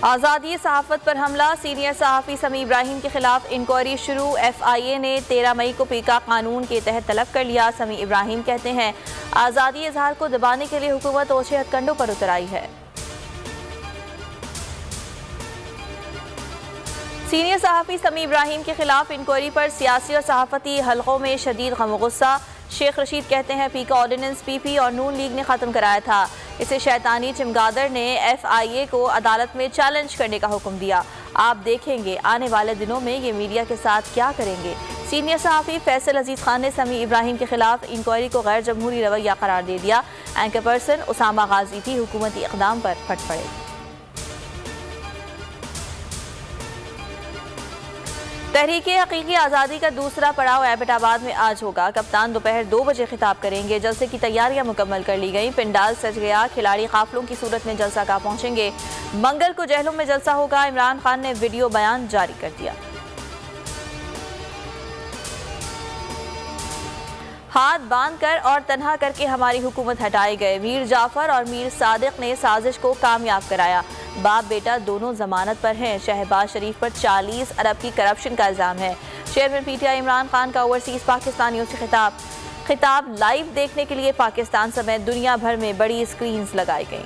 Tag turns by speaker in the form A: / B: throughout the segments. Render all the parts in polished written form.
A: आज़ादी सहाफ़त पर हमला, सीनियर सहाफ़ी समी इब्राहिम के खिलाफ इंक्वायरी शुरू। FIA ने 13 मई को पीका कानून के तहत तलब कर लिया। समी इब्राहिम कहते हैं आज़ादी इजहार को दबाने के लिए हुकूमत ओछे हथकंडों पर उतर आई है। सीनियर सहाफ़ी समी इब्राहिम के खिलाफ इंक्वायरी पर सियासी और सहाफ़ती हलकों में शदीद गम गुस्सा। शेख रशीद कहते हैं पीका ऑर्डिनेंस PP और नून लीग ने ख़त्म कराया था। इसे शैतानी चमगादड़ ने FIA को अदालत में चैलेंज करने का हुक्म दिया। आप देखेंगे आने वाले दिनों में ये मीडिया के साथ क्या करेंगे। सीनियर सहाफ़ी फैसल अजीज़ खान ने समी इब्राहिम के खिलाफ इंक्वायरी को गैर जमहूरी रवैया करार दे दिया। एंकर पर्सन उसामा गाजी भी हुकूमती इक़दाम पर फट पड़े। तहरीक हकीकी आज़ादी का दूसरा पड़ाव एबटाबाद में आज होगा। कप्तान दोपहर 2 बजे खिताब करेंगे। जलसे की तैयारियां मुकम्मल कर ली गई। पिंडाल सज गया। खिलाड़ी काफिलों की सूरत में जलसा का पहुंचेंगे। मंगल को जहलों में जलसा होगा। इमरान खान ने वीडियो बयान जारी कर दिया। हाथ बांध कर और तन्हा करके हमारी हुकूमत हटाए गए। मीर जाफर और मीर सादिक ने साजिश को कामयाब कराया। बाप बेटा दोनों जमानत पर हैं। शहबाज शरीफ पर 40 अरब की करप्शन का इल्जाम है। चेयरमैन PTI इमरान खान का ओवरसीज पाकिस्तानियों से खिताब लाइव देखने के लिए पाकिस्तान समेत दुनिया भर में बड़ी स्क्रीन्स लगाई गई।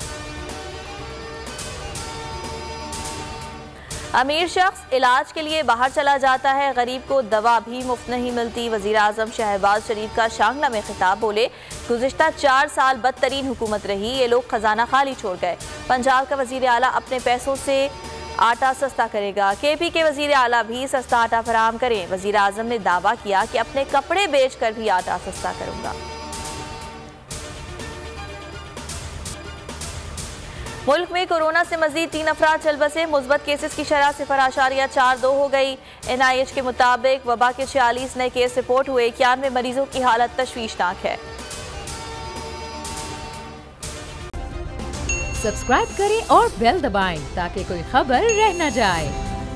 A: अमीर शख्स इलाज के लिए बाहर चला जाता है, गरीब को दवा भी मुफ्त नहीं मिलती। वजीर आजम शहबाज शरीफ का शांगला में खिताब, बोले गुज़िश्ता 4 साल बदतरीन हुकूमत रही, ये लोग खजाना खाली छोड़ गए। पंजाब का वजीर आला अपने पैसों से आटा सस्ता करेगा। KP के वजीर आला भी सस्ता आटा फराहम करें। वजीर आजम ने दावा किया कि अपने कपड़े बेच कर भी आटा सस्ता करूंगा। मुल्क में कोरोना से मजीद 3 अफराद चल बसे। मुस्बत केसेस की शरह 0.42 हो गई। NIH के मुताबिक वबा के 46 नए केस रिपोर्ट हुए। 91 मरीजों की हालत तशवीशनाक है।
B: सब्सक्राइब करें और बेल दबाएं ताकि कोई खबर रह न जाए।